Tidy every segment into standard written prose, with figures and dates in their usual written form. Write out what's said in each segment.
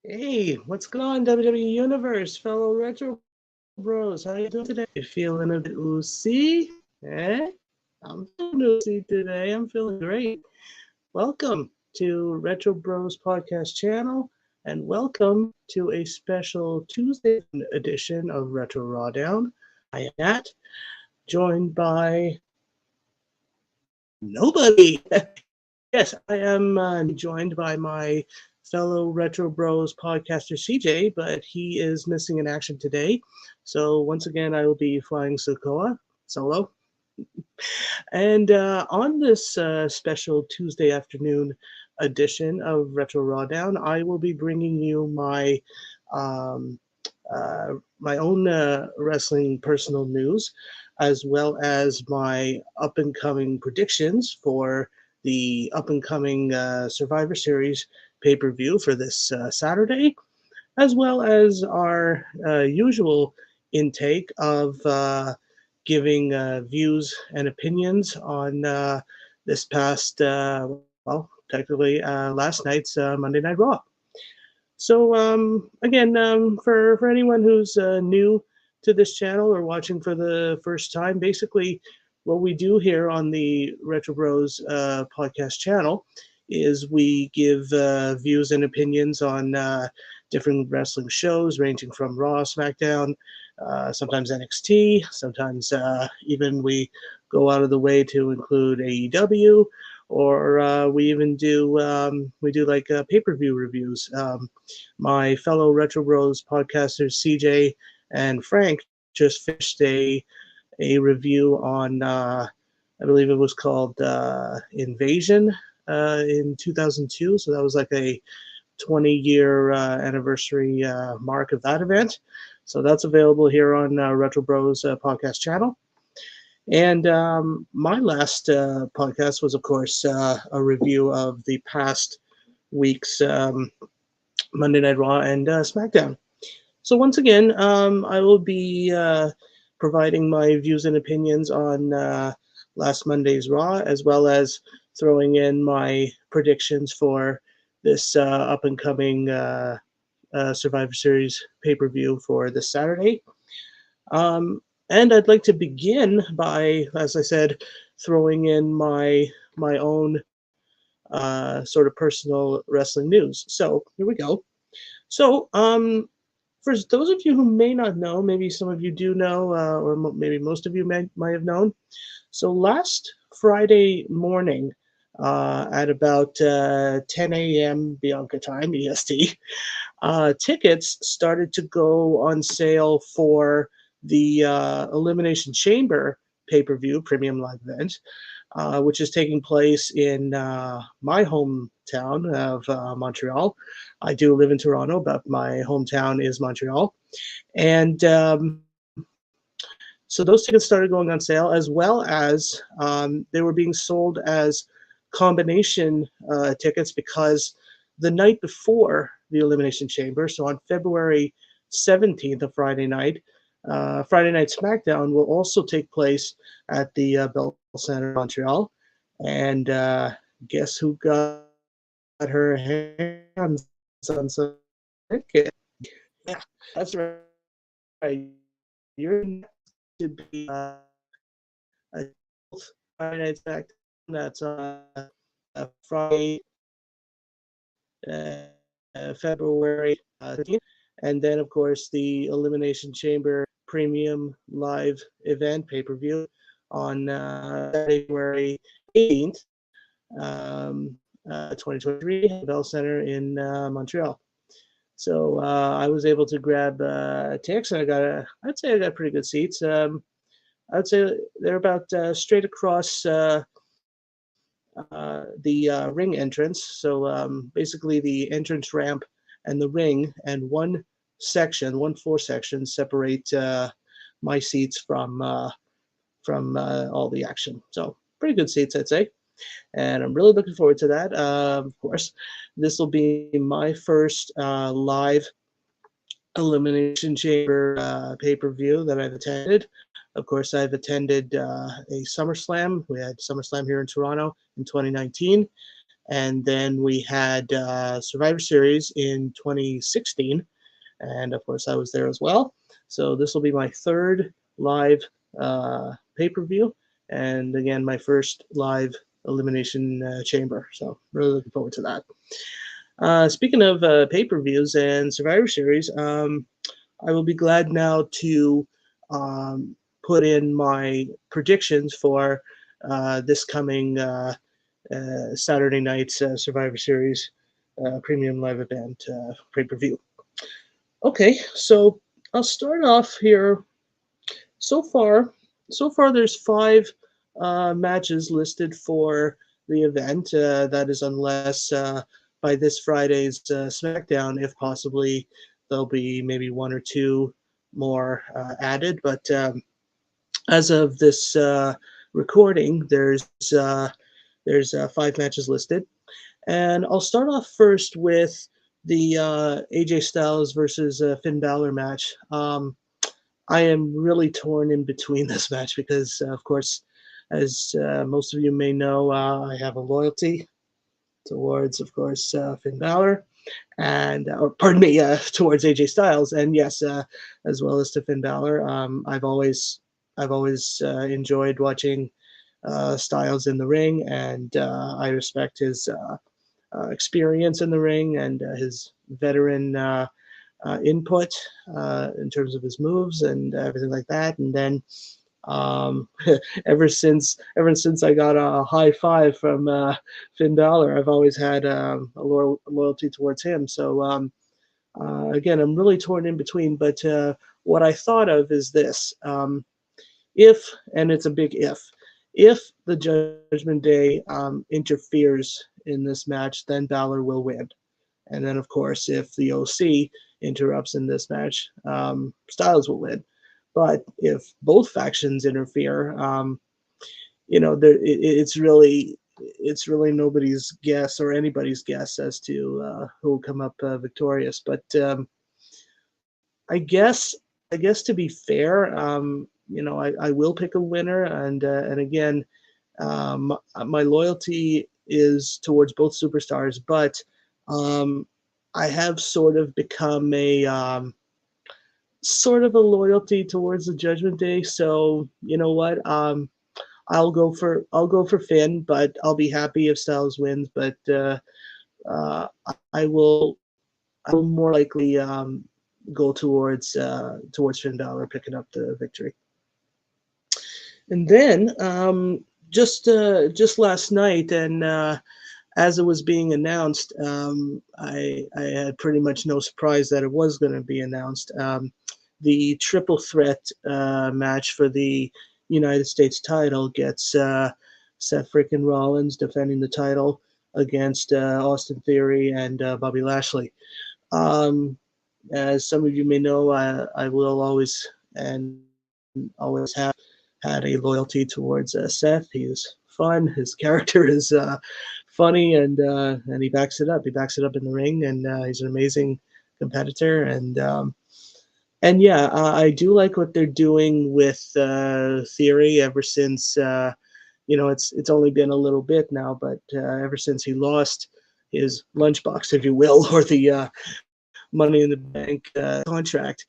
Hey, what's going on, WWE Universe, fellow Retro Bros? How you doing today? You feeling a bit oozy? Eh? I'm feeling oozy today. I'm feeling great. Welcome to Retro Bros Podcast channel, and welcome to a special Tuesday edition of Retro RawDown. I am Nat, joined by nobody. Yes, I am joined by my fellow Retro Bros podcaster CJ, but he is missing in action today. So once again, I will be flying Sokoa solo. And on this special Tuesday afternoon edition of Retro Rawdown, I will be bringing you um, my own wrestling personal news, as well as my up and coming predictions for the up and coming Survivor Series pay per view for this Saturday, as well as our usual intake of giving views and opinions on this past, technically last night's Monday Night Raw. So again, for anyone who's new to this channel or watching for the first time, basically what we do here on the Retro Bros podcast channel is we give views and opinions on different wrestling shows, ranging from Raw, SmackDown, sometimes NXT, sometimes even we go out of the way to include AEW, or we do like pay-per-view reviews. My fellow Retro Bros podcasters CJ and Frank just finished a review on I believe it was called Invasion in 2002. So that was like a 20-year anniversary mark of that event. So that's available here on Retro Bros podcast channel. And my last podcast was, of course, a review of the past week's Monday Night Raw and SmackDown. So once again, I will be providing my views and opinions on last Monday's Raw, as well as throwing in my predictions for this up and coming Survivor Series pay per view for this Saturday. And I'd like to begin by, as I said, throwing in my own sort of personal wrestling news. So here we go. So for those of you who may not know, maybe some of you do know, or maybe most of you might have known. So last Friday morning, at about 10 a.m. Bianca time, EST, tickets started to go on sale for the Elimination Chamber pay-per-view premium live event, which is taking place in my hometown of Montreal. I do live in Toronto, but my hometown is Montreal. And so those tickets started going on sale, as well as they were being sold as combination tickets, because the night before the Elimination Chamber, so on February 17th, a Friday Night SmackDown will also take place at the Bell Center in Montreal. And guess who got her hands on some tickets? Yeah, that's right. You're to be a Friday Night SmackDown. That's on Friday, February 13th. And then, of course, the Elimination Chamber Premium Live Event pay-per-view on Saturday, February 18th, 2023, at the Bell Center in Montreal. So I was able to grab tickets, and I'd say I got pretty good seats. I'd say they're about straight across the ring entrance. So basically the entrance ramp and the ring, and one floor section separate my seats from all the action. So pretty good seats, I'd say. And I'm really looking forward to that. Of course, this will be my first live Elimination Chamber pay-per-view that I've attended. Of course, I've attended a SummerSlam. We had SummerSlam here in Toronto in 2019. and then we had Survivor Series in 2016, and of course I was there as well. So this will be my third live pay-per-view, and again my first live elimination chamber. So really looking forward to that. Speaking of pay-per-views and Survivor Series, I will be glad now to um, put in my predictions for this coming Saturday night's Survivor Series premium live event pay-per-view. Okay, so I'll start off here. So far, so far there's five matches listed for the event. That is, unless by this Friday's SmackDown, if possibly there'll be maybe one or two more added. But as of this recording, there's five matches listed, and I'll start off first with the AJ Styles versus Finn Balor match. I am really torn in between this match because, of course, as most of you may know, I have a loyalty towards, of course, Finn Balor, and or pardon me, towards AJ Styles, and yes, as well as to Finn Balor. I've always enjoyed watching Styles in the ring, and I respect his experience in the ring and his veteran input in terms of his moves and everything like that. And then um, ever since I got a high five from Finn Balor, I've always had loyalty towards him. So again, I'm really torn in between. But what I thought of is this: if, and it's a big if the Judgment Day interferes in this match, then Balor will win. And then, of course, if the OC interrupts in this match, Styles will win. But if both factions interfere, it's really nobody's guess or anybody's guess as to who will come up victorious. But I guess to be fair, I will pick a winner, and again, my loyalty is towards both superstars, but um, I have sort of become a sort of a loyalty towards the Judgment Day. So you know what? I'll go for Finn, but I'll be happy if Styles wins. But uh, I will more likely go towards Finn Balor picking up the victory. And then just last night, and as it was being announced, I had pretty much no surprise that it was going to be announced. The triple threat match for the United States title gets Seth freaking Rollins defending the title against Austin Theory and Bobby Lashley. Um, as some of you may know, I will always and always have had a loyalty towards Seth. He is fun. His character is funny, and he backs it up. He backs it up in the ring, and he's an amazing competitor. And yeah, I do like what they're doing with Theory ever since. It's only been a little bit now, but ever since he lost his lunchbox, if you will, or the Money in the Bank contract,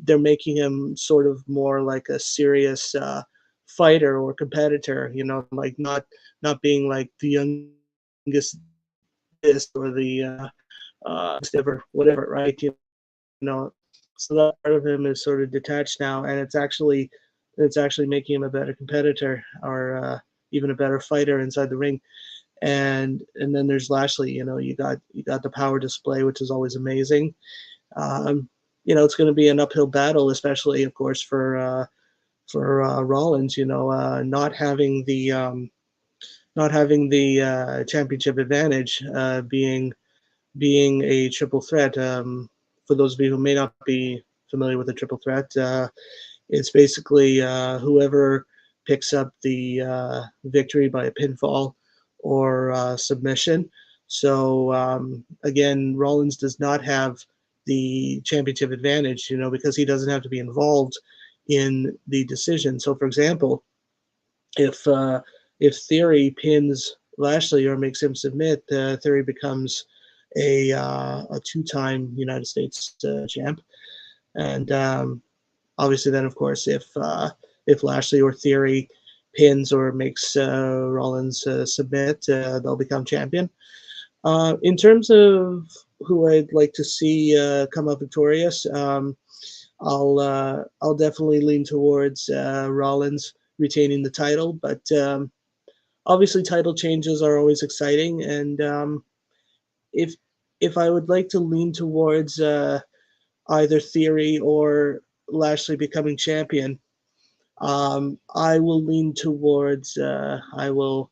they're making him sort of more like a serious fighter or competitor. Like not being like the youngest this or the ever whatever, right? Know, so that part of him is sort of detached now, and it's actually making him a better competitor or even a better fighter inside the ring. And then there's Lashley. You got the power display, which is always amazing. It's going to be an uphill battle, especially, of course, for Rollins. Not having the championship advantage, being a triple threat. For those of you who may not be familiar with the triple threat, it's basically whoever picks up the victory by a pinfall or submission. So again, Rollins does not have the championship advantage, because he doesn't have to be involved in the decision. So, for example, if Theory pins Lashley or makes him submit, Theory becomes a two-time United States champ. And obviously, then of course, if Lashley or Theory pins or makes Rollins submit, they'll become champion. In terms of who I'd like to see come out victorious, I'll definitely lean towards Rollins retaining the title, but obviously title changes are always exciting, and if if I would like to lean towards either Theory or Lashley becoming champion, I will lean towards I will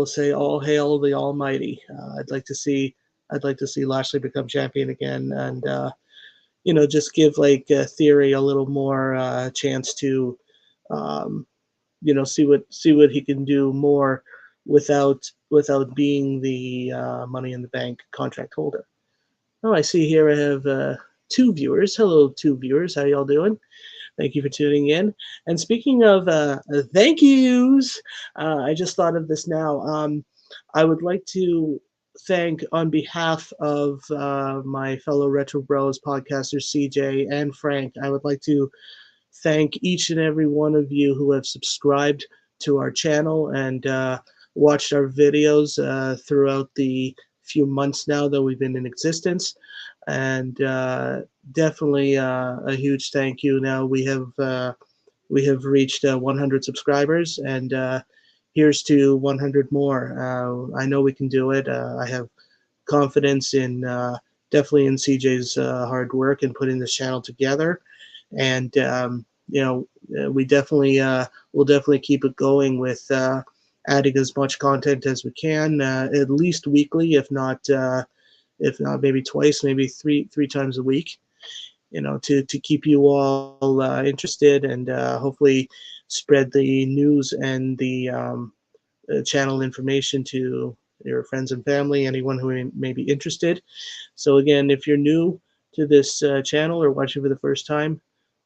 say all hail the Almighty. I'd like to see Lashley become champion again, and just give like Theory a little more chance to um, see what he can do more without being the Money in the Bank contract holder. Oh, I see here I have two viewers. Hello, two viewers. How y'all doing? Thank you for tuning in. And speaking of thank yous, I just thought of this now. I would like to thank, on behalf of my fellow Retro Bros podcasters, CJ and Frank, I would like to thank each and every one of you who have subscribed to our channel and watched our videos throughout the few months now that we've been in existence. And definitely a huge thank you. Now we have reached 100 subscribers, and here's to 100 more. I know we can do it. I have confidence in definitely in CJ's hard work in putting this channel together, and we definitely will definitely keep it going with adding as much content as we can, at least weekly, if not maybe twice, maybe three times a week, to keep you all interested, and hopefully spread the news and the channel information to your friends and family, anyone who may be interested. So again, if you're new to this channel or watching for the first time,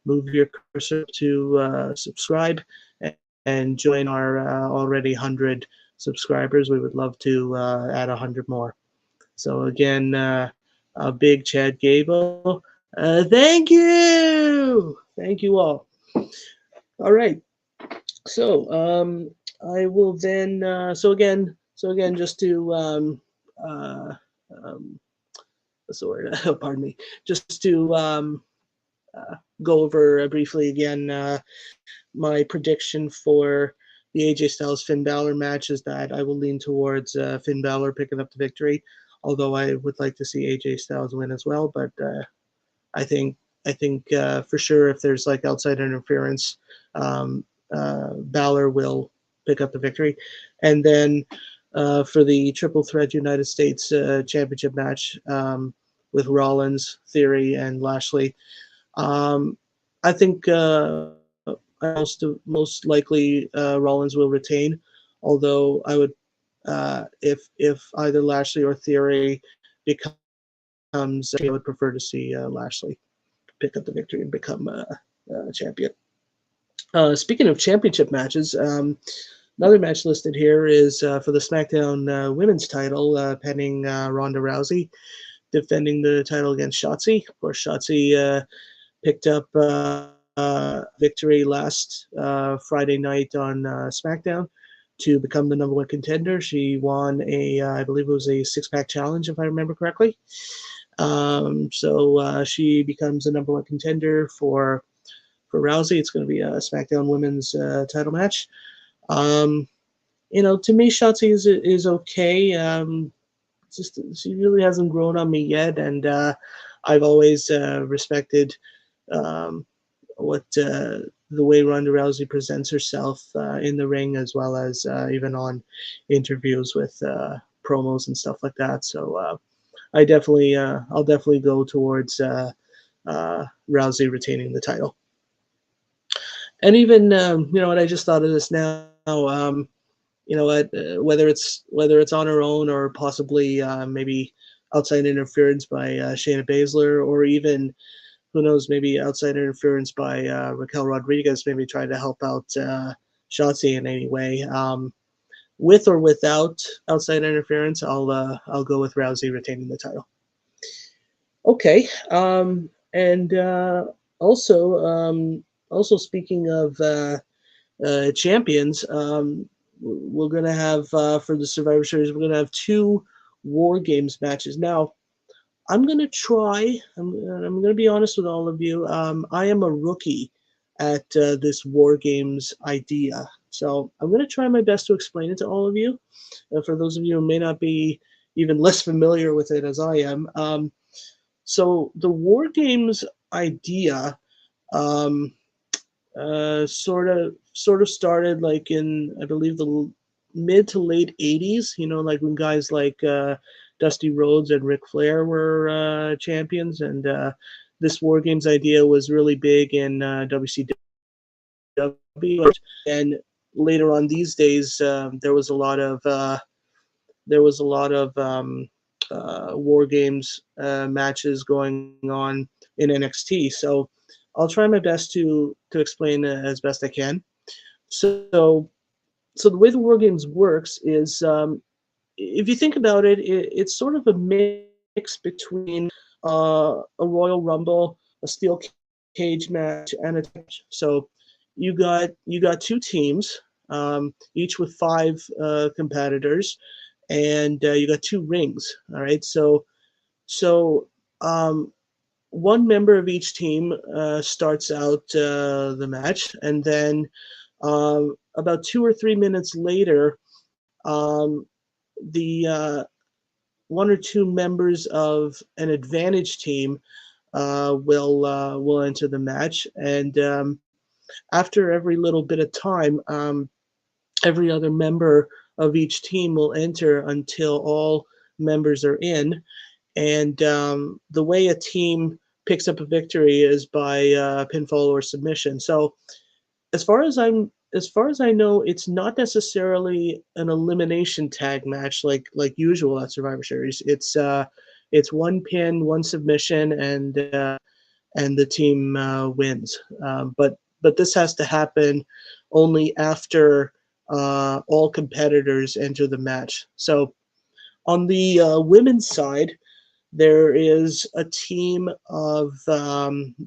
move your cursor to subscribe and join our already 100 subscribers. We would love to add 100 more. So again, a big Chad Gable. Thank you all. All right. So I will then. So again, just to what's the word? Pardon me. Just to go over briefly again my prediction for the AJ Styles Finn Balor match is that I will lean towards Finn Balor picking up the victory, although I would like to see AJ Styles win as well. But I think for sure if there's like outside interference, Balor will pick up the victory, and then for the Triple Threat United States Championship match with Rollins, Theory, and Lashley. I think most likely Rollins will retain, although I would if either Lashley or Theory becomes, I would prefer to see Lashley pick up the victory and become a champion. Speaking of championship matches, another match listed here is for the SmackDown Women's title, pending Ronda Rousey defending the title against Shotzi. Of course, Shotzi picked up victory last Friday night on SmackDown to become the #1 contender. She won I believe it was a 6-pack challenge, if I remember correctly. So she becomes the #1 contender for Rousey. It's going to be a SmackDown Women's title match. To me, Shotzi is okay. Just she really hasn't grown on me yet, and I've always respected what the way Ronda Rousey presents herself in the ring, as well as even on interviews with promos and stuff like that. So I'll definitely go towards Rousey retaining the title. And even what I just thought of this now. Whether it's on her own or possibly maybe outside interference by Shayna Baszler, or even who knows, maybe outside interference by Raquel Rodriguez, maybe trying to help out Shotzi in any way. with or without outside interference, I'll go with Rousey retaining the title. Okay, and also speaking of champions, we're gonna have for the Survivor Series, we're gonna have two War Games matches. Now, I'm gonna try. I'm gonna be honest with all of you. I am a rookie at this War Games idea, so I'm gonna try my best to explain it to all of you. For those of you who may not be even less familiar with it as I am, so the War Games idea um, sort of started like in, I believe, the mid to late '80s. You know, like when guys like Dusty Rhodes and Ric Flair were champions, and this War Games idea was really big in WCW. And later on these days, there was a lot of War Games matches going on in NXT. So I'll try my best to explain as best I can. So so the way the War Games works is, if you think about it, it's sort of a mix between a Royal Rumble, a steel cage match, and a match. So you got two teams, each with five competitors, and you got two rings. All right, so um, one member of each team starts out the match, and then about 2 or 3 minutes later, um, the one or two members of an advantage team will enter the match, and after every little bit of time, every other member of each team will enter until all members are in. And the way a team picks up a victory is by pinfall or submission. So as far as I know, it's not necessarily an elimination tag match like usual at Survivor Series. It's one pin, one submission, and the team wins. But this has to happen only after all competitors enter the match. So on the women's side, there is a team of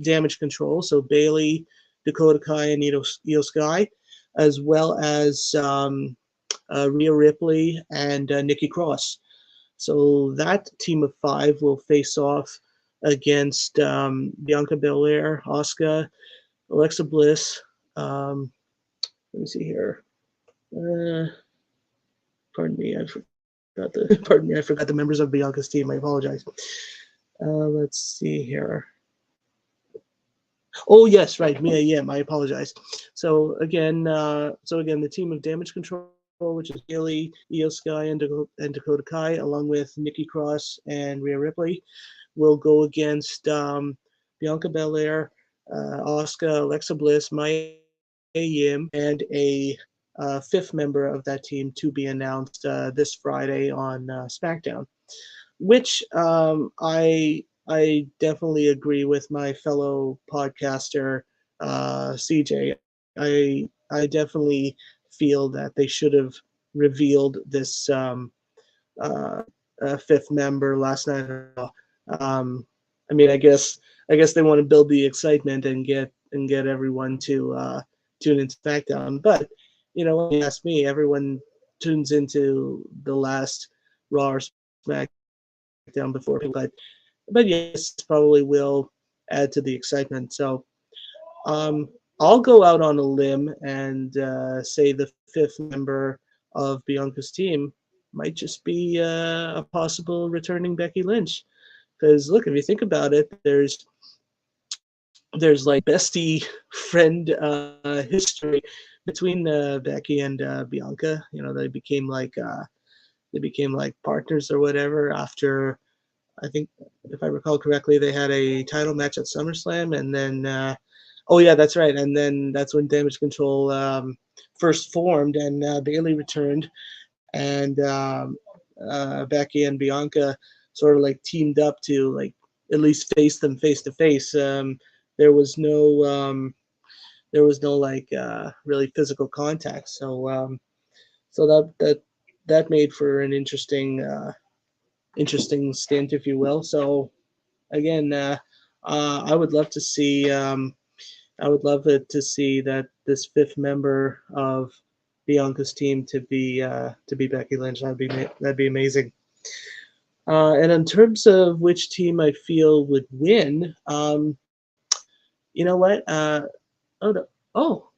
Damage Control, so Bailey, Dakota Kai, and Io Sky, as well as Rhea Ripley and Nikki Cross. So that team of five will face off against Bianca Belair, Asuka, Alexa Bliss. Let me see here. Uh, pardon me, pardon me, I forgot the members of Bianca's team. I apologize. Let's see here. Oh yes, right, Mia Yim. I apologize. So again, the team of Damage Control, which is Bayley, Io Sky, and Dakota Kai, along with Nikki Cross and Rhea Ripley, will go against Bianca Belair, Asuka, Alexa Bliss, Mia Yim, and a fifth member of that team to be announced this Friday on SmackDown, which I definitely agree with my fellow podcaster CJ. I definitely feel that they should have revealed this uh, fifth member last night. I mean, I guess they want to build the excitement and get everyone to tune into SmackDown. But when you ask me, everyone tunes into the last Raw or SmackDown before, but yes, probably will add to the excitement. So um, I'll go out on a limb and say the fifth member of Bianca's team might just be a possible returning Becky Lynch. Because look, if you think about it, there's like bestie friend history between Becky and Bianca. They became like partners or whatever after, I think, if I recall correctly, they had a title match at SummerSlam, and then oh yeah, that's right, and then that's when Damage Control first formed, and Bayley returned, and Becky and Bianca sort of like teamed up to like at least face them face to face. There was no there was no like really physical contact, So that made for an interesting stint, if you will. So again, I would love to see. I would love it to see that this fifth member of Bianca's team to be Becky Lynch. That'd be amazing. And in terms of which team I feel would win, you know what? Oh, oh,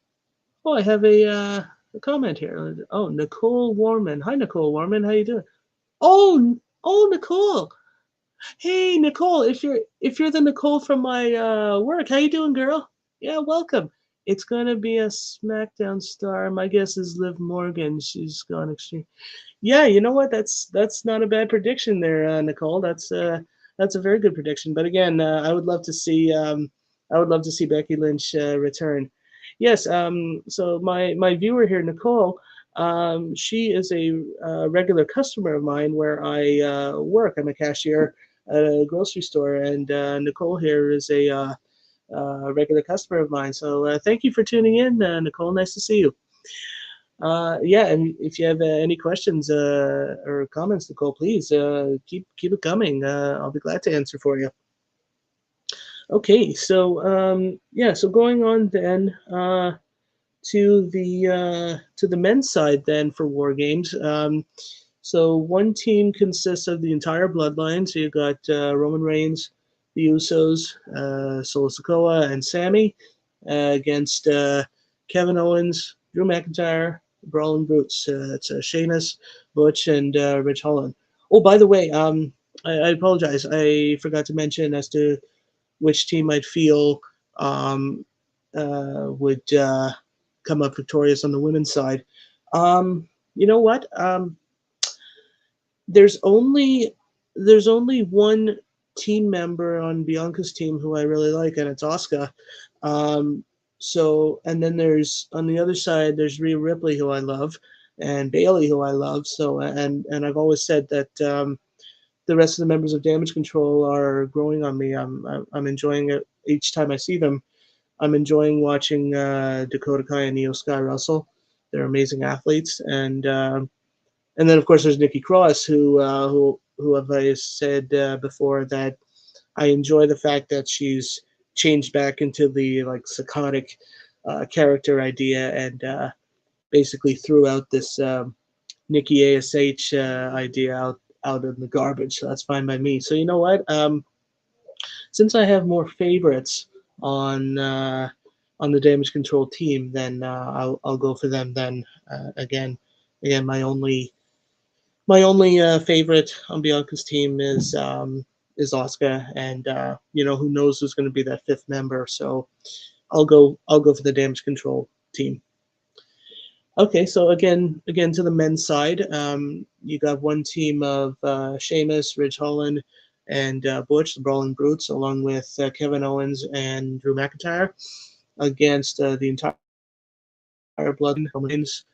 oh, I have a comment here. Oh, Nicole Warman. Hi, Nicole Warman. How you doing? Oh, Nicole. Hey, Nicole. If you're the Nicole from my work, how you doing, girl? Yeah, welcome. It's gonna be a SmackDown star. My guess is Liv Morgan. She's gone extreme. Yeah, you know what? That's not a bad prediction there, Nicole. That's a very good prediction. But again, I would love to see Becky Lynch return. Yes. So my viewer here, Nicole, she is a regular customer of mine where I work. I'm a cashier at a grocery store, and Nicole here is a regular customer of mine. So thank you for tuning in, Nicole. Nice to see you. Yeah, and if you have any questions or comments, Nicole, please keep it coming. I'll be glad to answer for you. Okay, so yeah, so going on then to the men's side then for War Games. So one team consists of the entire bloodline. So you got Roman Reigns, the Usos, Solo Sikoa, and Sammy against Kevin Owens, Drew McIntyre, Brawling Brutes. It's Sheamus, Butch, and Rich Holland. Oh, by the way, I apologize. I forgot to mention as to which team I'd feel would come up victorious on the women's side. You know what? There's only there's only one team member on Bianca's team who I really like, and it's Asuka. Um, so, and then there's on the other side, there's Rhea Ripley, who I love, and Bailey, who I love. So, and I've always said that the rest of the members of Damage Control are growing on me. I'm enjoying it each time I see them. I'm enjoying watching Dakota Kai and Io Sky Russell. They're amazing athletes, and then of course there's Nikki Cross, who have I said before that I enjoy the fact that she's changed back into the like psychotic character idea and basically threw out this Nikki Ash idea out in the garbage. So that's fine by me. So you know what? Since I have more favorites on uh, on the Damage Control team, then I'll go for them. Then again, my only favorite on Bianca's team is Oscar, and you know who knows who's going to be that fifth member. So I'll go for the Damage Control team. Okay, so again to the men's side, you got one team of Sheamus, Ridge Holland, and Butch, the Brawling Brutes, along with Kevin Owens and Drew McIntyre, against the entire Bloodline, Reigns,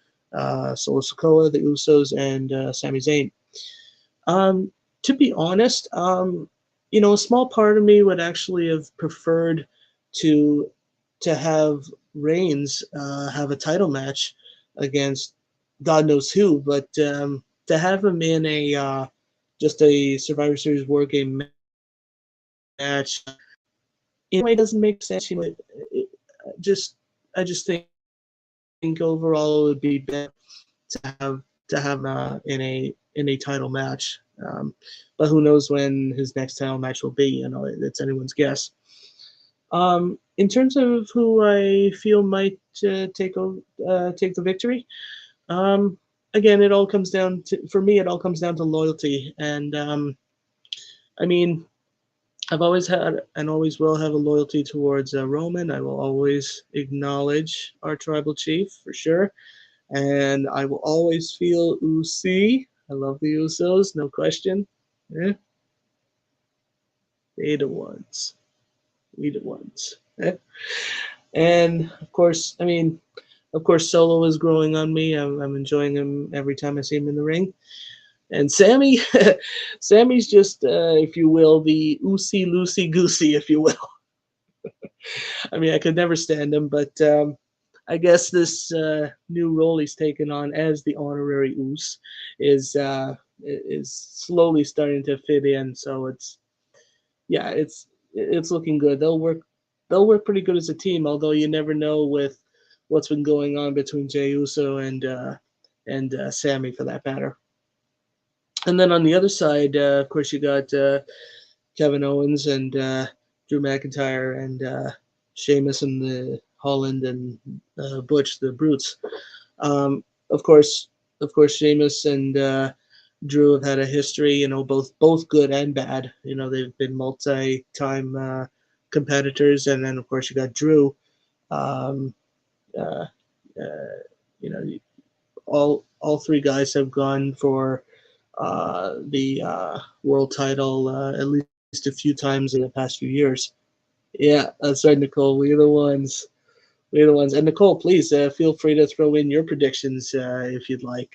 Solo Sikoa, the Usos, and Sami Zayn. To be honest, you know, a small part of me would actually have preferred to have Reigns have a title match against God knows who, but to have him in a just a Survivor Series War Game match, in a way, doesn't make sense. You know, just I just think overall it would be better to have in a title match. But who knows when his next title match will be? You know, it's anyone's guess. In terms of who I feel might take the victory, again, it all comes down to for me. It all comes down to loyalty, and I mean, I've always had and always will have a loyalty towards Roman. I will always acknowledge our tribal chief for sure, and I will always feel Usi. I love the Usos, no question. Yeah, they the ones. We the ones. Yeah. And of course, I mean, of course, Solo is growing on me. I'm enjoying him every time I see him in the ring. And Sammy, Sammy's just, if you will, the Usi Lucy Goosey, if you will. I mean, I could never stand him, but I guess this new role he's taken on as the honorary Oos is is slowly starting to fit in. So yeah, it's looking good. They'll work pretty good as a team. Although you never know with what's been going on between Jey Uso and Sammy for that matter. And then on the other side, of course, you got Kevin Owens and Drew McIntyre and Sheamus and the Holland and Butch, the Brutes. Um, of course, Sheamus and Drew have had a history. Both good and bad. They've been multi-time competitors, and then of course you got Drew. Um, uh, uh, you know, all three guys have gone for the world title at least a few times in the past few years. Yeah, that's right, Nicole. We're the ones. We're the ones. And Nicole, please feel free to throw in your predictions if you'd like.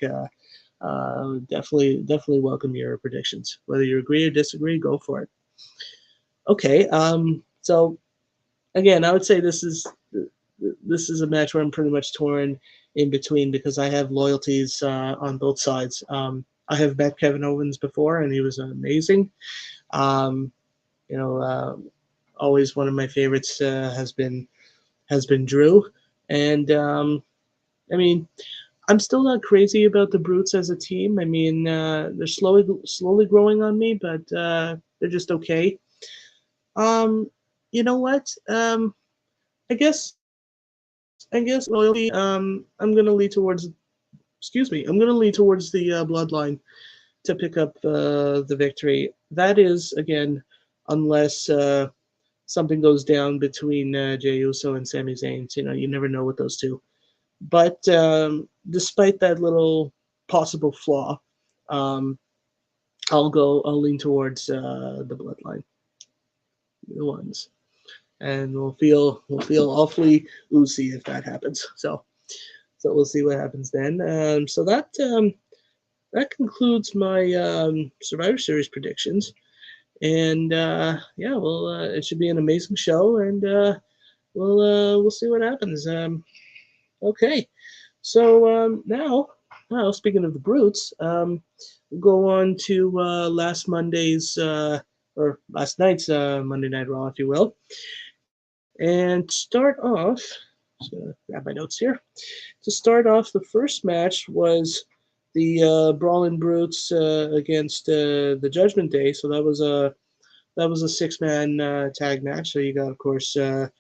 Definitely welcome your predictions. Whether you agree or disagree, go for it. Okay. So again, I would say this is a match where I'm pretty much torn in between because I have loyalties on both sides. I have met Kevin Owens before, and he was amazing. Um, you know, always one of my favorites has been Drew, and I mean, I'm still not crazy about the Brutes as a team. I mean, they're slowly growing on me, but they're just okay. Um, you know what? I guess loyalty. I'm gonna lead towards. Excuse me. I'm gonna lead towards the Bloodline to pick up the victory. That is again, unless something goes down between Jey Uso and Sami Zayn. You never know with those two. But despite that little possible flaw, um, I'll lean towards the Bloodline, the ones, and we'll feel awfully oozy if that happens. So we'll see what happens then. So that concludes my Survivor Series predictions, and yeah, well, it should be an amazing show, and we'll see what happens. Okay. So now speaking of the Brutes, we'll go on to last Monday's or last night's Monday Night Raw, if you will, and start off. So grab my notes here. To start off, the first match was the Brawling Brutes against the Judgment Day. So that was a six-man tag match. So you got, of course, for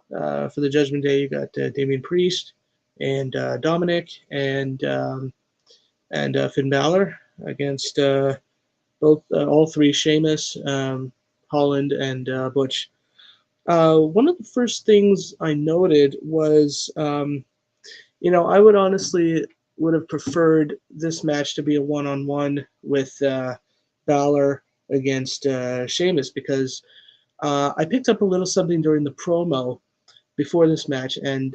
the Judgment Day, you got Damian Priest and Dominic and Finn Balor against both all three Sheamus, Holland, and Butch. One of the first things I noted was, I would honestly would have preferred this match to be a one-on-one with Balor against Sheamus because I picked up a little something during the promo before this match, and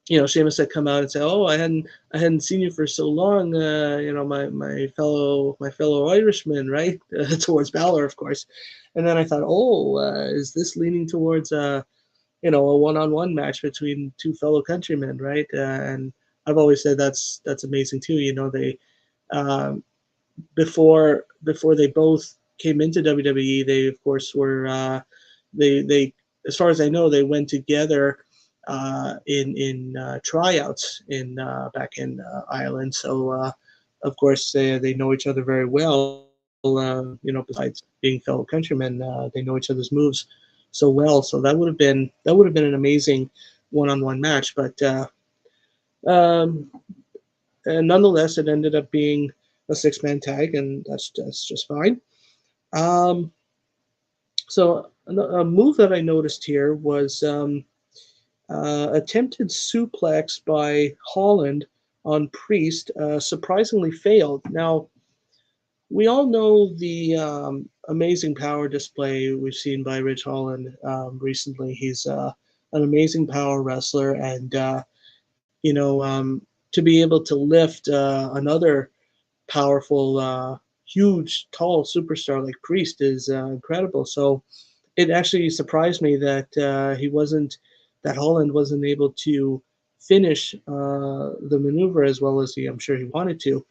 Sheamus had come out and say, "Oh, I hadn't seen you for so long, my fellow Irishman, right?" Towards Balor, of course. And then I thought, "Oh, is this leaning towards a one-on-one match between two fellow countrymen, right?" And I've always said that's amazing too. They um, before they both came into WWE, they of course were they as far as I know they went together in tryouts in back in Ireland. So of course they know each other very well. Besides being fellow countrymen, they know each other's moves so well. So that would have been an amazing one-on-one match. But um, and nonetheless, it ended up being a six-man tag, and that's just fine. Um, so a move that I noticed here was attempted suplex by Holland on Priest surprisingly failed. Now, we all know the amazing power display we've seen by Ridge Holland recently. He's an amazing power wrestler, and to be able to lift another powerful, huge, tall superstar like Priest is incredible. So it actually surprised me that he wasn't that Holland wasn't able to finish the maneuver as well as I'm sure he wanted to,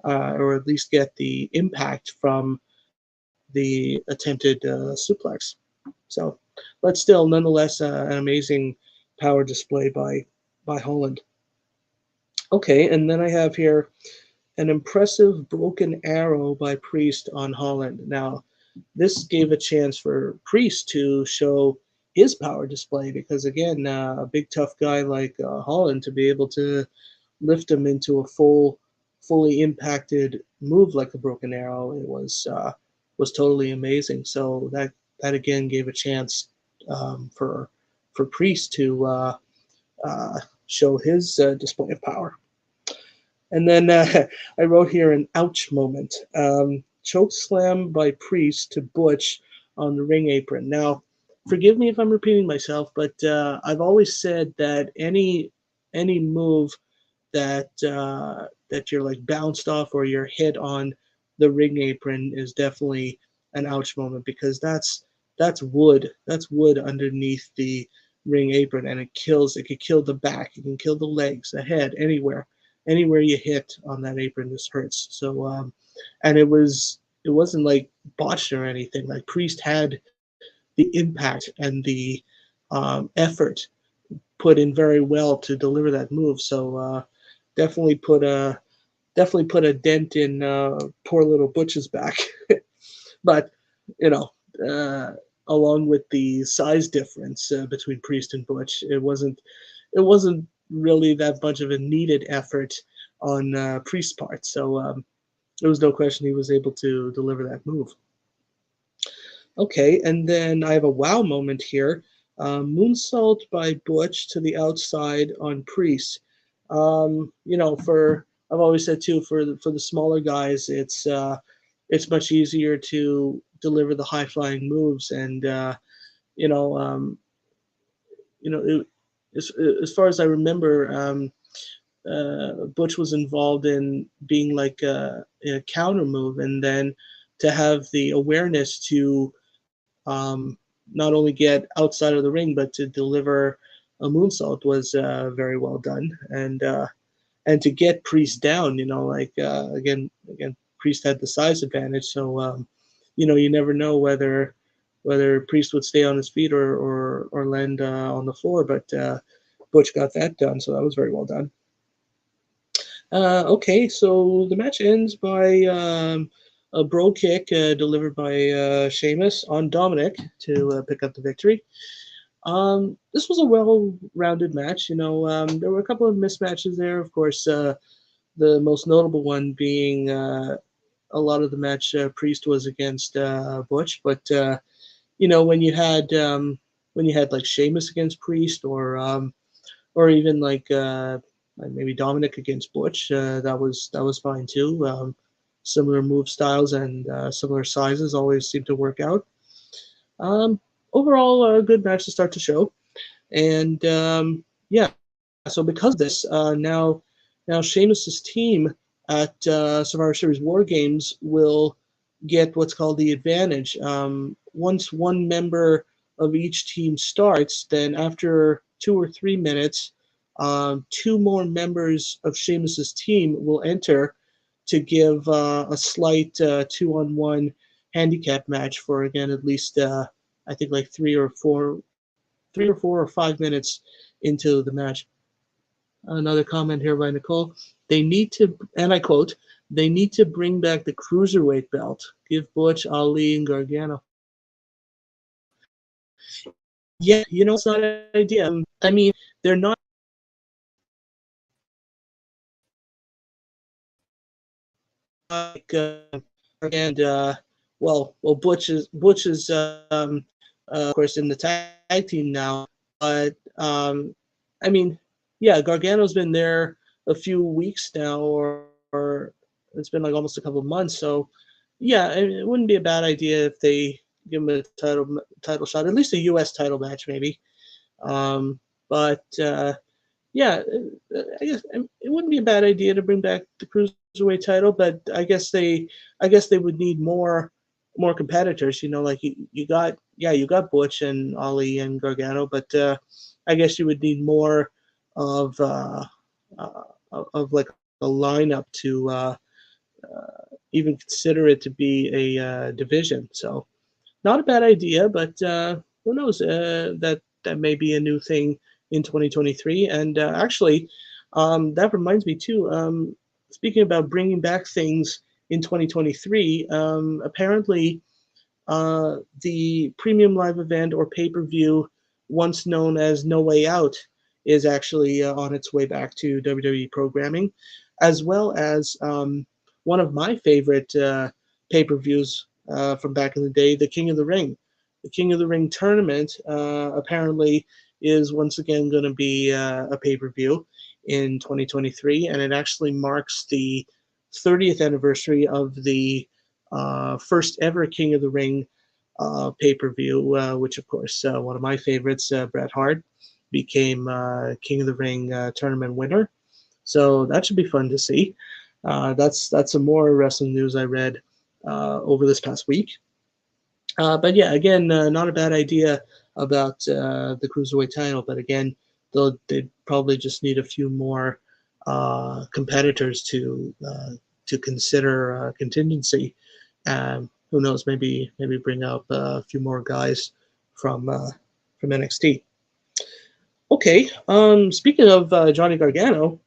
or at least get the impact from the attempted suplex. So, but still, nonetheless, an amazing power display by Holland. Okay, and then I have here an impressive broken arrow by Priest on Holland. Now, this gave a chance for Priest to show his power display because, again, a big tough guy like Holland to be able to lift him into a fully impacted move like a broken arrow, it was totally amazing. So that again gave a chance for Priest to show his display of power. And then I wrote here an ouch moment. Choke slam by Priest to Butch on the ring apron. Now, forgive me if I'm repeating myself, but I've always said that any move that you're like bounced off or you're hit on the ring apron is definitely an ouch moment because that's wood. That's wood underneath the ring apron, and it kills. It could kill the back. It can kill the legs, the head, anywhere you hit on that apron, this hurts. So, and it wasn't like botched or anything. Like Priest had the impact and the effort put in very well to deliver that move. So definitely put a definitely put a dent in poor little Butch's back. But you know, uh, along with the size difference between Priest and Butch, it wasn't really that much of a needed effort on Priest's part. So there was no question he was able to deliver that move. Okay, and then I have a wow moment here. Moonsault by Butch to the outside on Priest. For I've always said too for the smaller guys, it's much easier to deliver the high flying moves, and you know um, it, as far as I remember, Butch was involved in being like a counter move, and then to have the awareness to um, not only get outside of the ring but to deliver a moonsault was very well done, and to get Priest down, like again, Priest had the size advantage, so you never know whether Priest would stay on his feet or land on the floor, but Butch got that done, so that was very well done. Okay, so the match ends by a bro kick delivered by Sheamus on Dominic to pick up the victory. This was a well-rounded match. There were a couple of mismatches there. Of course, the most notable one being a lot of the match Priest was against Butch, but when you had like Sheamus against Priest or even like maybe Dominic against Butch. That was fine too. Similar move styles and similar sizes always seem to work out. Um, Overall, a good match to start the show, and yeah. So because of this, now Sheamus's team at Survivor Series War Games will get what's called the advantage. Once one member of each team starts, then after 2 or 3 minutes, two more members of Sheamus's team will enter to give a slight two-on-one handicap match for again at least I think like 3 or 4 or 5 minutes into the match. Another comment here by Nicole. They need to, and I quote, they need to bring back the cruiserweight belt. Give Butch, Ali, and Gargano. Yeah, it's not an idea. I mean, they're not like, and Butch is of course in the tag team now, but I mean, yeah, Gargano's been there a few weeks now, or it's been like almost a couple of months. So yeah, it wouldn't be a bad idea if they give him a title shot, at least a U.S. title match, maybe. But yeah, I guess it wouldn't be a bad idea to bring back the cruiserweight title, but I guess they would need more competitors. Like you got Butch and Ali and Gargano, but I guess you would need more of uh, like a lineup to even consider it to be a division. So not a bad idea, but who knows? That may be a new thing in 2023. And actually, that reminds me too. Speaking about bringing back things in 2023, apparently the premium live event or pay per view, once known as No Way Out, is actually on its way back to WWE programming, as well as one of my favorite pay per views from back in the day, the King of the Ring. The King of the Ring tournament apparently is once again going to be a pay per view in 2023, and it actually marks the 30th anniversary of the first ever King of the Ring pay per view, which, of course, one of my favorites, Bret Hart, became King of the Ring tournament winner. So that should be fun to see. That's some more wrestling news I read over this past week. But yeah, again, not a bad idea about the cruiserweight title. But again, they'd probably just need a few more competitors to consider contingency. Who knows? Maybe bring up a few more guys from NXT. Okay. Speaking of Johnny Gargano,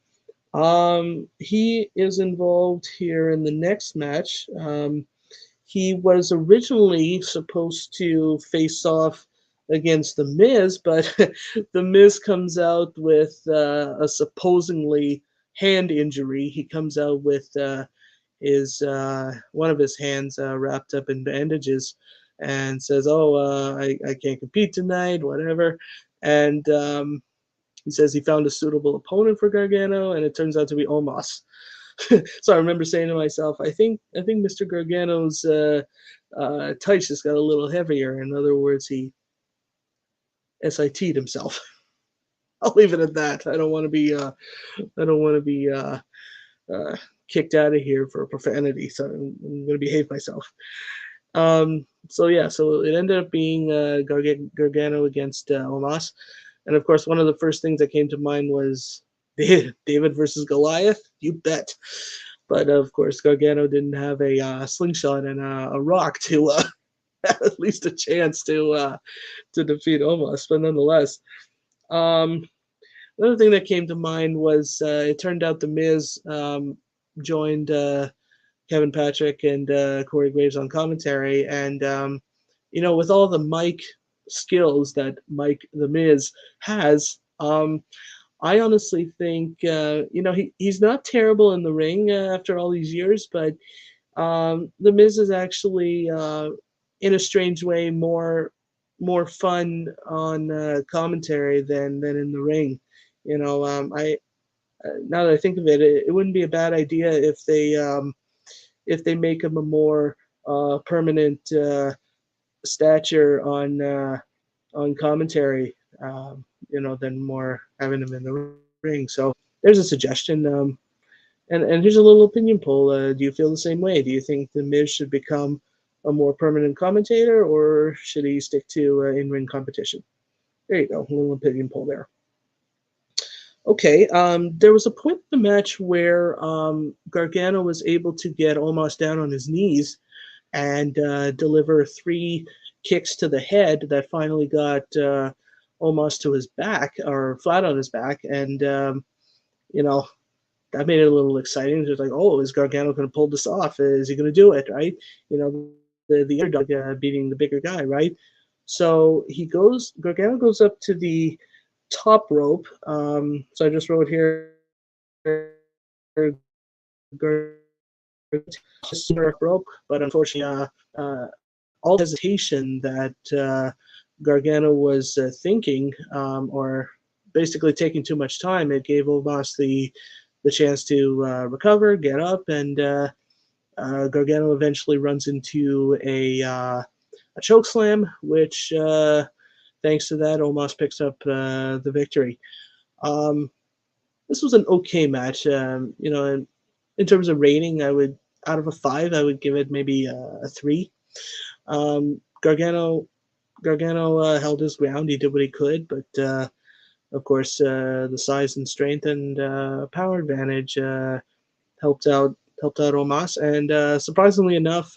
he is involved here in the next match. He was originally supposed to face off against The Miz, but The Miz comes out with a supposedly hand injury. He comes out with his one of his hands wrapped up in bandages and says, "Oh, I can't compete tonight, whatever." And he says he found a suitable opponent for Gargano, and it turns out to be Omos. So I remember saying to myself, I think Mr. Gargano's tights just got a little heavier. In other words, he SIT'd himself. I'll leave it at that. I don't want to be kicked out of here for profanity, so I'm going to behave myself. So yeah, so it ended up being Gargano against Omos, and of course, one of the first things that came to mind was David versus Goliath. You bet. But of course, Gargano didn't have a slingshot and a rock to have at least a chance to defeat Omos. But nonetheless, um, another thing that came to mind was it turned out The Miz joined Kevin Patrick and Corey Graves on commentary, and with all the mic skills that Mike The Miz has, I honestly think he's not terrible in the ring after all these years, but The Miz is actually in a strange way more fun on commentary than in the ring. I now that I think of it, it wouldn't be a bad idea if they make him a more permanent stature on commentary, than more having him in the ring. So there's a suggestion. And here's a little opinion poll. Do you feel the same way? Do you think The Miz should become a more permanent commentator, or should he stick to in-ring competition? There you go, a little opinion poll there. Okay, there was a point in the match where Gargano was able to get Omos down on his knees and deliver 3 kicks to the head that finally got Omos to his back, or flat on his back, and that made it a little exciting. Just like, oh, is Gargano going to pull this off? Is he going to do it? Right? The underdog beating the bigger guy, right? So Gargano goes up to the top rope. So I just wrote here, rope, but unfortunately, all the hesitation that Gargano was thinking, or basically taking too much time, it gave Omos the chance to recover, get up, and Gargano eventually runs into a choke slam, which thanks to that, Omos picks up the victory. This was an okay match. In terms of rating, out of a 5, I would give it maybe a 3. Gargano held his ground. He did what he could, but of course, the size and strength and power advantage helped out Omas, and surprisingly enough,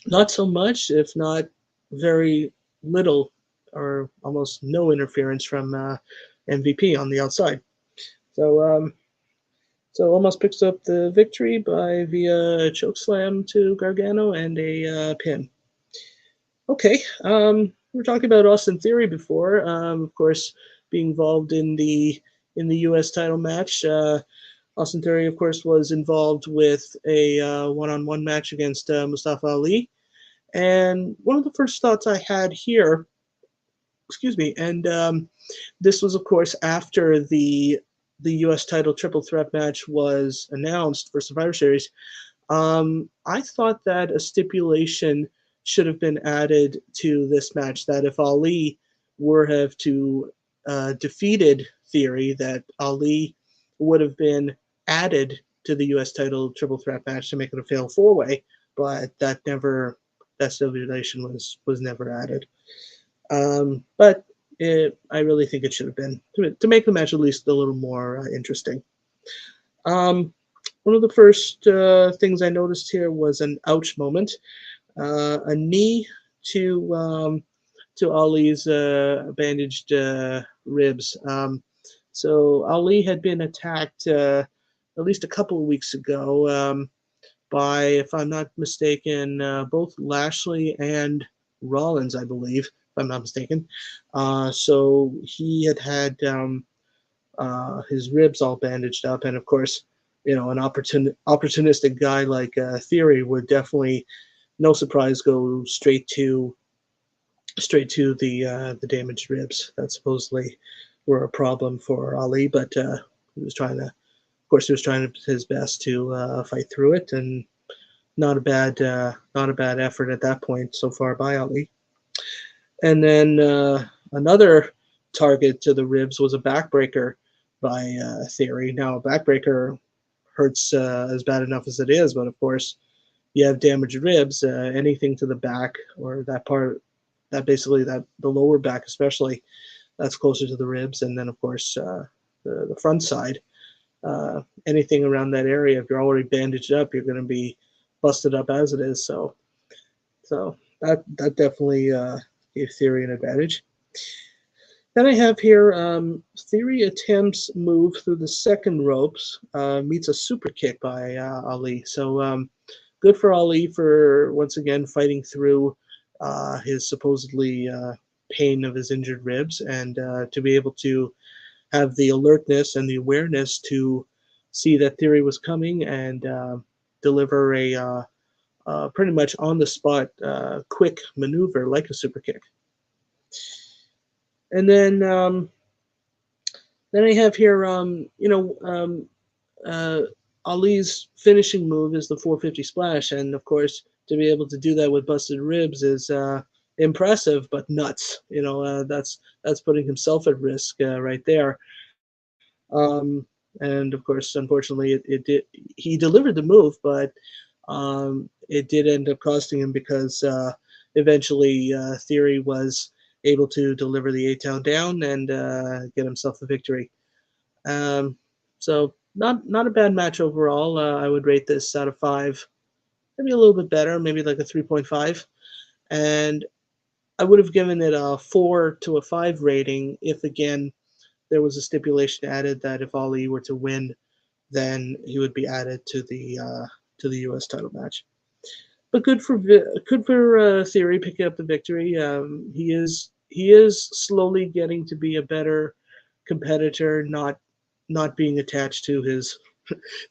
not so much, if not very little or almost no interference from MVP on the outside. So so almost picks up the victory by via chokeslam to Gargano and a pin. Okay, we were talking about Austin Theory before. Of course, being involved in the U.S. title match. Austin Theory, of course, was involved with a one-on-one match against Mustafa Ali. And one of the first thoughts I had here, excuse me, and this was, of course, after the U.S. title triple threat match was announced for Survivor Series. I thought that a stipulation should have been added to this match that if Ali were have to defeated Theory, that Ali would have been added to the U.S. title triple threat match to make it a fatal four-way, but that stipulation was never added. But I really think it should have been to make the match at least a little more interesting. One of the first things I noticed here was an ouch moment, a knee to Ali's bandaged ribs. So Ali had been attacked at least a couple of weeks ago by, if I'm not mistaken, both Lashley and Rollins, I believe, if I'm not mistaken. So he had his ribs all bandaged up, and of course, an opportunistic guy like Theory would definitely, no surprise, go straight to the damaged ribs that supposedly were a problem for Ali, but he was trying his best to fight through it, and not a bad effort at that point so far by Ali. And then another target to the ribs was a backbreaker by Theory. Now, a backbreaker hurts as bad enough as it is, but of course, you have damaged ribs, anything to the back or that part, that basically the lower back especially, that's closer to the ribs, and then of course the front side. Anything around that area, if you're already bandaged up, you're going to be busted up as it is. So that definitely gave Theory an advantage. Then I have here Theory attempts move through the second ropes, meets a super kick by Ali. So good for Ali for once again fighting through his supposedly pain of his injured ribs, and to be able to have the alertness and the awareness to see that Theory was coming and deliver a pretty much on the spot quick maneuver like a super kick. And then I have here, Ali's finishing move is the 450 splash, and of course to be able to do that with busted ribs is impressive, but nuts. That's putting himself at risk right there. And of course, unfortunately, he delivered the move, but it did end up costing him because eventually Theory was able to deliver the A-Town down and get himself the victory. So not a bad match overall. I would rate this out of 5, maybe a little bit better, maybe like a 3.5. And I would have given it a 4 to a 5 rating if, again, there was a stipulation added that if Ali were to win, then he would be added to the U.S. title match. But good for Theory picking up the victory. He is slowly getting to be a better competitor, not being attached to his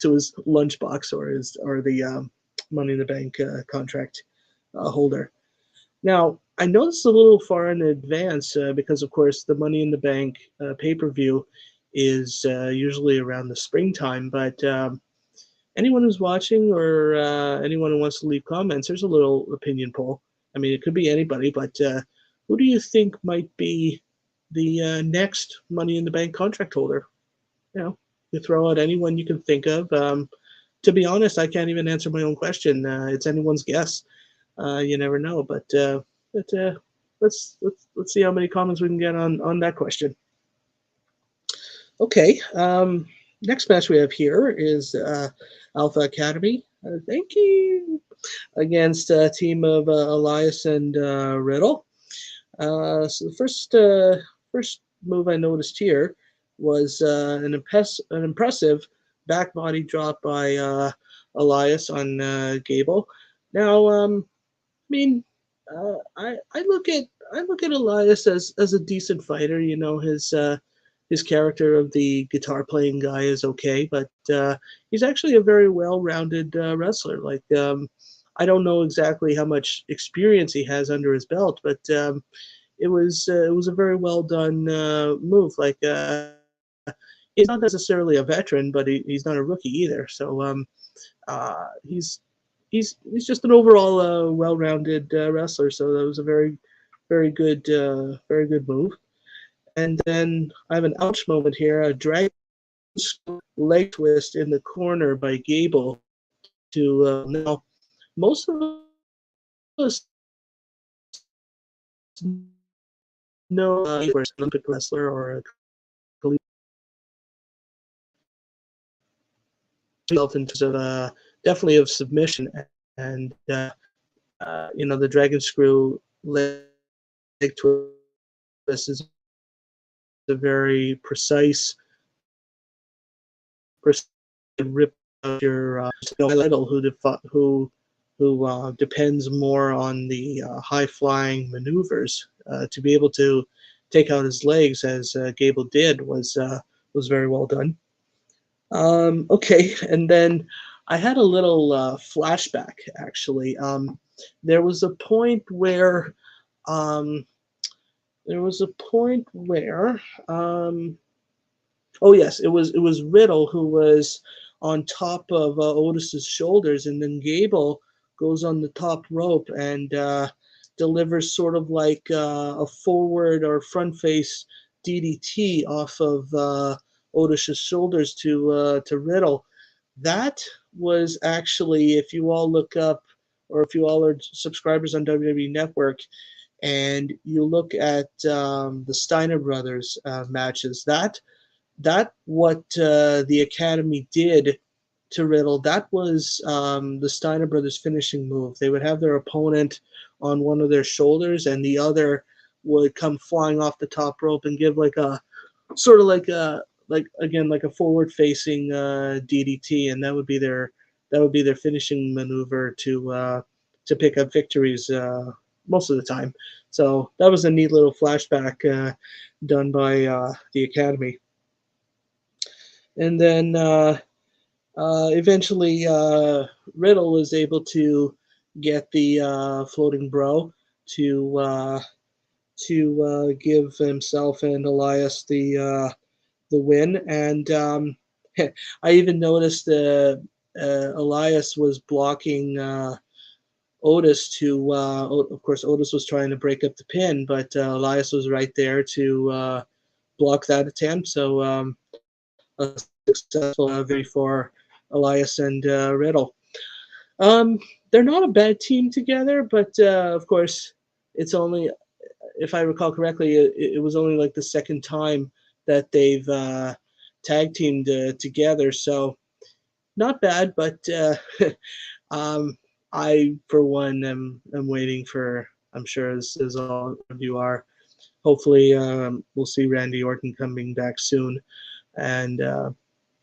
to his lunchbox or the Money in the Bank contract holder. Now, I know this is a little far in advance because, of course, the Money in the Bank pay-per-view is usually around the springtime. But anyone who's watching or anyone who wants to leave comments, there's a little opinion poll. I mean, it could be anybody, but who do you think might be the next Money in the Bank contract holder? You throw out anyone you can think of. To be honest, I can't even answer my own question. It's anyone's guess. You never know, but let's see how many comments we can get on that question. Okay. Next match we have here is Alpha Academy. Thank you. Against a team of Elias and Riddle. So the first move I noticed here was an impressive back body drop by Elias on Gable. Now, I mean, I look at Elias as a decent fighter. You know, his character of the guitar playing guy is okay, but he's actually a very well rounded wrestler. Like, I don't know exactly how much experience he has under his belt, but it was a very well done move. Like, he's not necessarily a veteran, but he's not a rookie either. So uh, he's he's just an overall well-rounded wrestler. So that was a very good move. And then I have an ouch moment here: a dragon leg twist in the corner by Gable to now most of us know where's an Olympic wrestler or a collegiate in terms of definitely of submission and you know the dragon screw leg twist is a very precise rip of your level who depends more on the high flying maneuvers to be able to take out his legs as Gable did was very well done. Okay, and then I had a little flashback actually. There was a point where um, there was a point where oh yes, it was Riddle who was on top of Otis's shoulders, and then Gable goes on the top rope and delivers sort of like a forward or front face DDT off of Otis's shoulders to Riddle. That was actually, if you all look up, or if you all are subscribers on WWE Network, and you look at the Steiner brothers matches, that what the Academy did to Riddle, that was the Steiner brothers' finishing move. They would have their opponent on one of their shoulders, and the other would come flying off the top rope and give like a sort of like again like a forward facing DDT, and that would be their finishing maneuver to pick up victories most of the time. So that was a neat little flashback done by the Academy. And then eventually Riddle was able to get the floating bro to give himself and Elias the win. And I even noticed Elias was blocking Otis to. Of course, Otis was trying to break up the pin, but Elias was right there to block that attempt. So a successful victory for Elias and Riddle. Um, they're not a bad team together, but of course, it's only, if I recall correctly, it was only like the second time that they've tag teamed together. So not bad, but um, I, for one, am waiting for, I'm sure as all of you are, hopefully we'll see Randy Orton coming back soon. And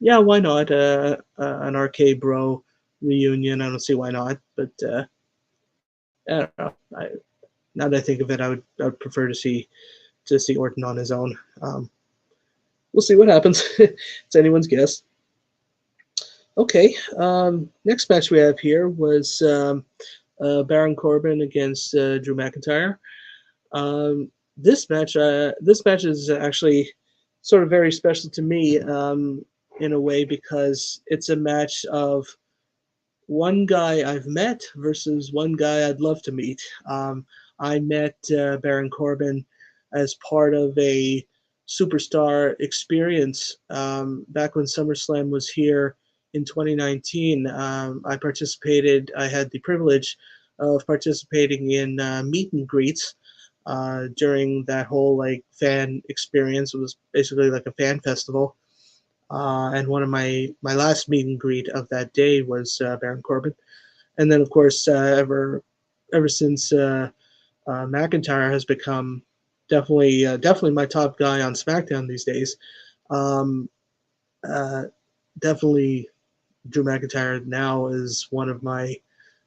yeah, why not? An RK Bro reunion. I don't see why not, but I don't know. Now that I think of it, I would prefer to see Orton on his own. We'll see what happens. It's anyone's guess. Okay, next match we have here was Baron Corbin against Drew McIntyre. This match is actually sort of very special to me in a way because it's a match of one guy I've met versus one guy I'd love to meet. I met Baron Corbin as part of a superstar experience back when SummerSlam was here in 2019. I had the privilege of participating in meet and greets during that whole like fan experience. It was basically like a fan festival. And one of my last meet and greet of that day was Baron Corbin. And then, of course, ever since McIntyre has become definitely my top guy on SmackDown these days. Um, uh, Definitely, Drew McIntyre now is one of my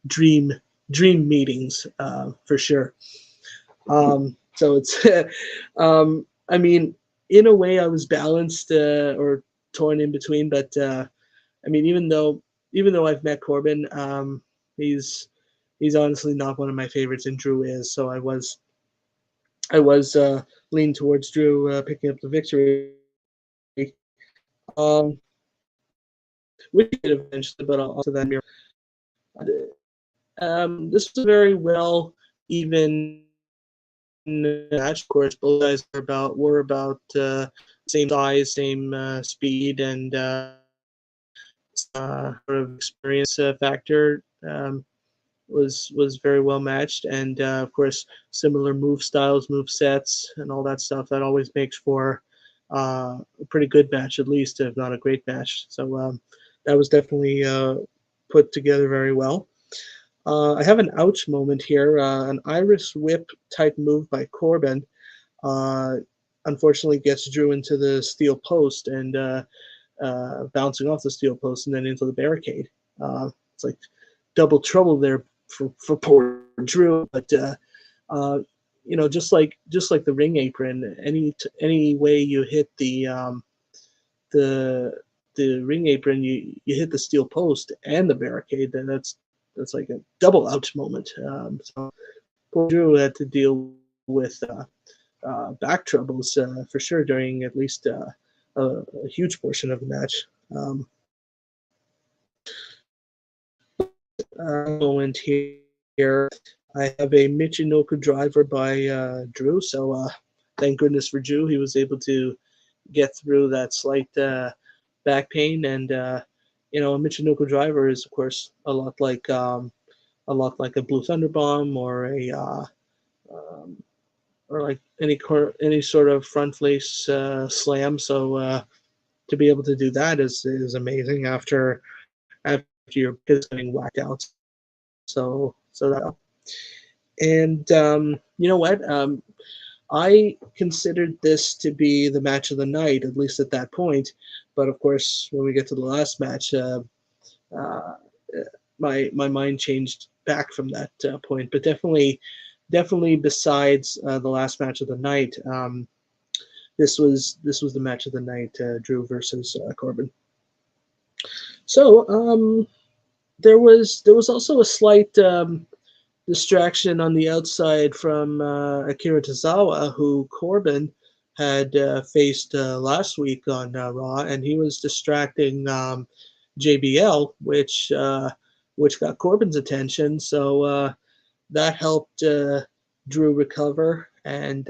dream dream meetings for sure. So it's, I mean, in a way, I was balanced or torn in between. But I mean, even though I've met Corbin, he's he's honestly not one of my favorites, and Drew is. So I was leaning towards Drew picking up the victory, which he did eventually. But I'll to that mirror. This was a very well even match. Of course, both guys were about same size, same speed, and sort of experience factor was very well matched, and of course, similar move styles, move sets, and all that stuff. That always makes for a pretty good match, at least, if not a great match. So that was definitely put together very well. I have an ouch moment here, an Irish whip type move by Corbin. Uh, Unfortunately, gets Drew into the steel post and bouncing off the steel post and then into the barricade. It's like double trouble there for poor Drew. But uh, just like the ring apron, any way you hit the the ring apron, you hit the steel post and the barricade, then that's like a double ouch moment. So poor Drew had to deal with back troubles for sure during at least a huge portion of the match. Um, Moment here, I have a Michinoku driver by Drew. So thank goodness for Drew, he was able to get through that slight back pain. And a Michinoku driver is, of course, a lot like a Blue Thunder Bomb um, or like any sort of front face slam. So to be able to do that is amazing after your kids getting whacked out. So that, and you know what? I considered this to be the match of the night, at least at that point. But of course, when we get to the last match, uh, my mind changed back from that point. But definitely besides the last match of the night, this was the match of the night, Drew versus Corbin. So there was also a slight distraction on the outside from Akira Tozawa, who Corbin had faced last week on Raw, and he was distracting JBL, which got Corbin's attention. So that helped Drew recover, and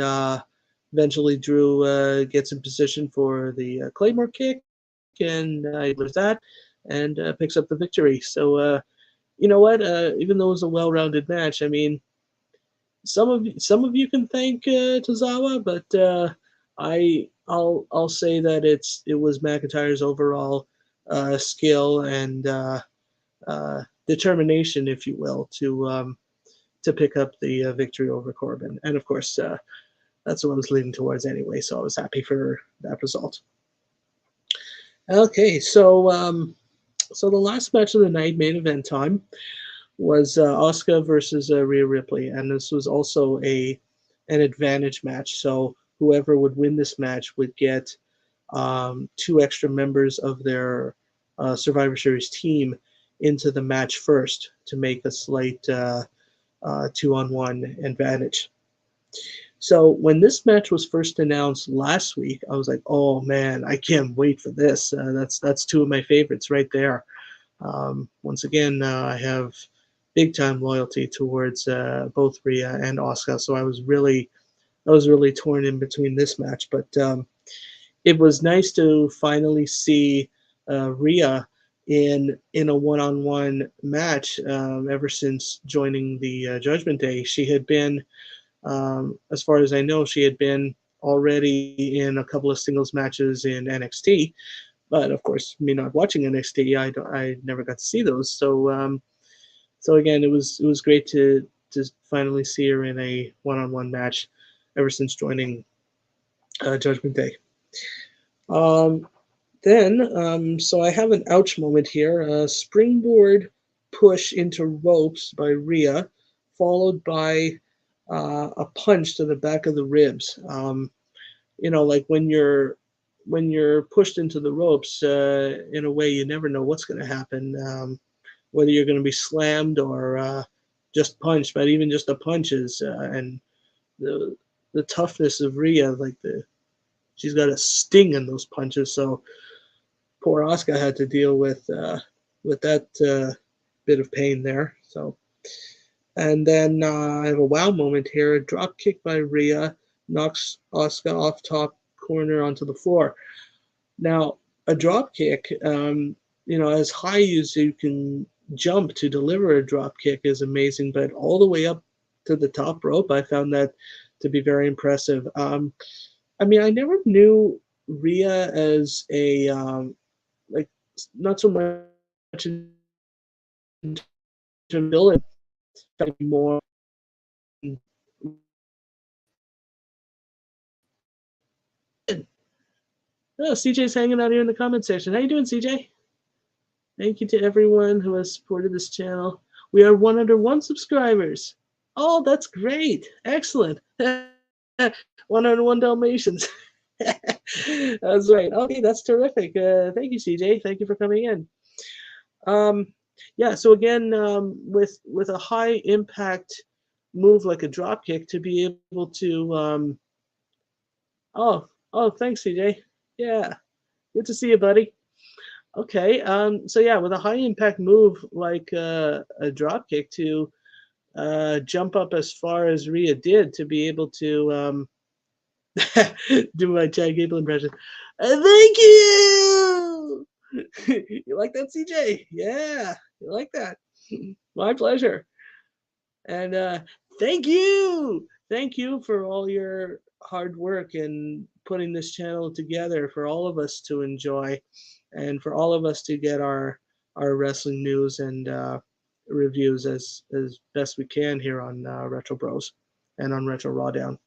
eventually Drew gets in position for the Claymore kick, and he delivers that and picks up the victory. So you know what? Even though it was a well-rounded match, I mean, some of you can thank Tozawa, but I'll say that it was McIntyre's overall skill and determination, if you will, to pick up the victory over Corbin. And of course, that's what I was leaning towards anyway. So I was happy for that result. Okay, so the last match of the night, main event time, was Asuka versus Rhea Ripley, and this was also an advantage match. So whoever would win this match would get two extra members of their Survivor Series team into the match first to make a slight 2-on-1 advantage. So when this match was first announced last week, I was like, "Oh man, I can't wait for this." That's two of my favorites right there. Once again, I have big time loyalty towards both Rhea and Asuka, so I was really torn in between this match. But it was nice to finally see Rhea in a one-on-one match. Ever since joining the Judgment Day, she had been, as far as I know, she had been already in a couple of singles matches in NXT, But of course, me not watching NXT, I never got to see those. So again, it was great to finally see her in a one-on-one match ever since joining Judgment Day. Um, so I have an ouch moment here. A springboard push into ropes by Rhea, followed by a punch to the back of the ribs. Like when you're pushed into the ropes, in a way you never know what's going to happen, whether you're going to be slammed or just punched. But even just the punches and the the toughness of Rhea, she's got a sting in those punches. So poor Asuka had to deal with that bit of pain there. So, and then I have a wow moment here. A drop kick by Rhea knocks Asuka off top corner onto the floor. Now, a drop kick, as high as you can jump to deliver a drop kick is amazing, but all the way up to the top rope, I found that to be very impressive. I never knew Rhea as a like not so much in terms of villain, more. Oh, CJ's hanging out here in the comment section. How you doing, CJ? Thank you to everyone who has supported this channel. We are 101 subscribers. Oh, that's great. Excellent. 101 Dalmatians. That's right. Okay, that's terrific. Thank you, CJ. Thank you for coming in. Yeah, so again, with a high impact move like a drop kick to be able to thanks, CJ. Yeah. Good to see you, buddy. Okay, so yeah, with a high impact move like a drop kick to jump up as far as Rhea did to be able to do my Chad Gable impression. Thank you! You like that, CJ? Yeah, you like that. My pleasure. And thank you! Thank you for all your hard work in putting this channel together for all of us to enjoy and for all of us to get our wrestling news and reviews as best we can here on Retro Bros and on Retro RawDown.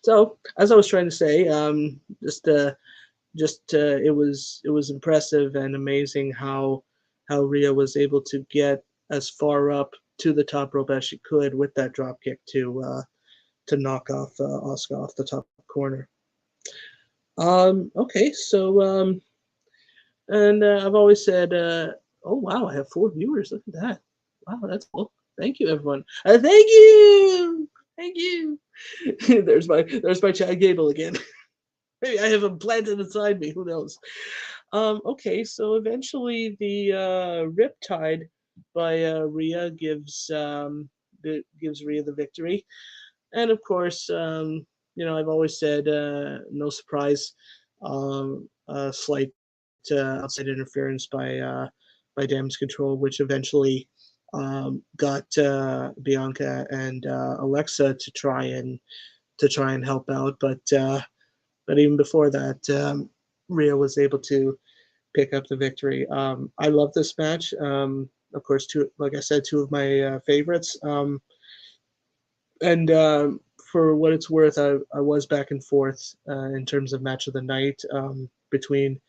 So, as I was trying to say, it was impressive and amazing how Rhea was able to get as far up to the top rope as she could with that drop kick to knock off Asuka off the top corner. Okay, so and I've always said, oh wow, I have 4 viewers. Look at that. Wow, that's cool. Thank you, everyone. Thank you. Thank you. there's my Chad Gable again. Maybe I have him planted inside me. Who knows? Okay, so eventually the Riptide by Rhea gives Rhea the victory, and of course, I've always said no surprise, slight outside interference by Damage Control, which eventually got Bianca and Alexa to try and help out, but even before that, Rhea was able to pick up the victory. I love this match. Of course, like I said, 2 of my favorites. And for what it's worth, I was back and forth in terms of match of the night between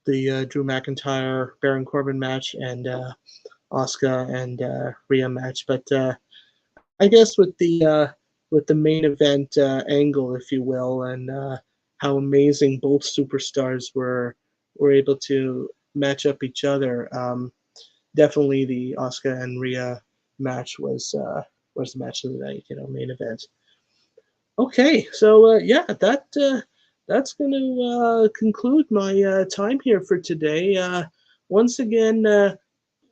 the Drew McIntyre Baron Corbin match and Asuka and Rhea match. But I guess with the main event angle, if you will, and how amazing both superstars were able to match up each other. Definitely the Asuka and Rhea match was the match of the night, main event. Okay, so yeah, that's going to conclude my time here for today. Once again,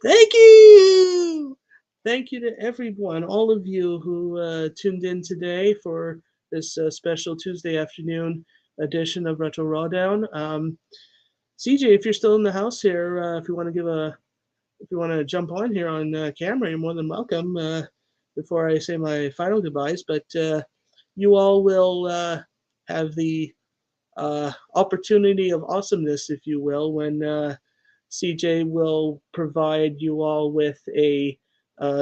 thank you! Thank you to everyone, all of you who tuned in today for this special Tuesday afternoon edition of Retro RawDown. CJ, if you're still in the house here, if you want to jump on here on camera, you're more than welcome. Before I say my final goodbyes, but you all will have the opportunity of awesomeness, if you will, when CJ will provide you all with a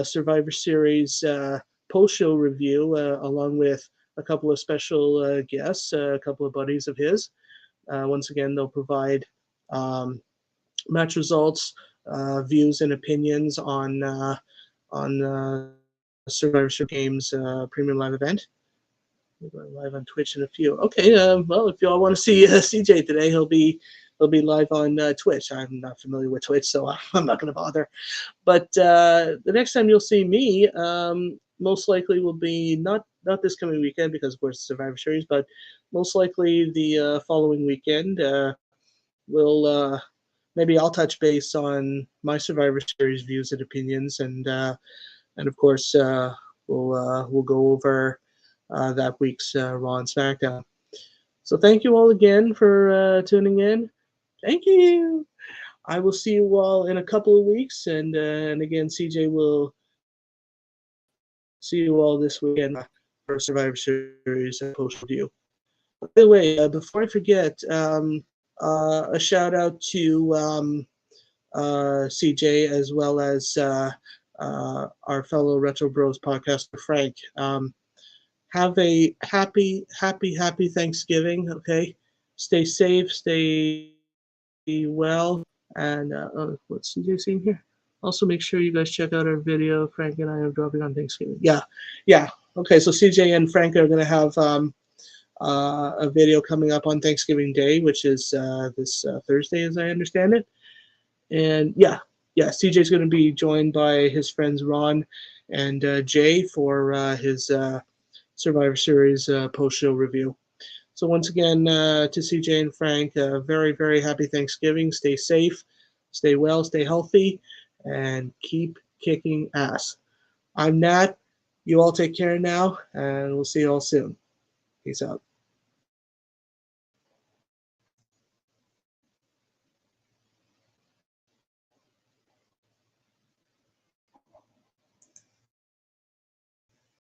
Survivor Series post-show review, along with a couple of special guests, a couple of buddies of his. Once again, they'll provide match results, views, and opinions on Survivor Series Games Premium Live event. We're going live on Twitch in a few. Okay, well, if y'all want to see CJ today, he'll be live on Twitch. I'm not familiar with Twitch, so I'm not going to bother. But the next time you'll see me, most likely will be not this coming weekend because of course Survivor Series, but most likely the following weekend. We'll maybe I'll touch base on my Survivor Series views and opinions, and of course we'll go over that week's Raw and SmackDown. So thank you all again for tuning in. Thank you. I will see you all in a couple of weeks, and again, CJ will see you all this weekend for Survivor Series post review. By the way, before I forget, a shout out to CJ as well as our fellow Retro Bros podcaster Frank. Have a happy Thanksgiving. Okay, stay safe, stay well, and what's CJ saying here? Also, make sure you guys check out our video Frank and I are dropping on Thanksgiving. Yeah. Okay, so CJ and Frank are going to have a video coming up on Thanksgiving Day, which is this Thursday, as I understand it. And yeah, CJ's going to be joined by his friends Ron and Jay for his Survivor Series post-show review. So once again, to CJ and Frank, very happy Thanksgiving. Stay safe, stay well, stay healthy, and keep kicking ass. I'm Nat. You all take care now, and we'll see you all soon. Peace out.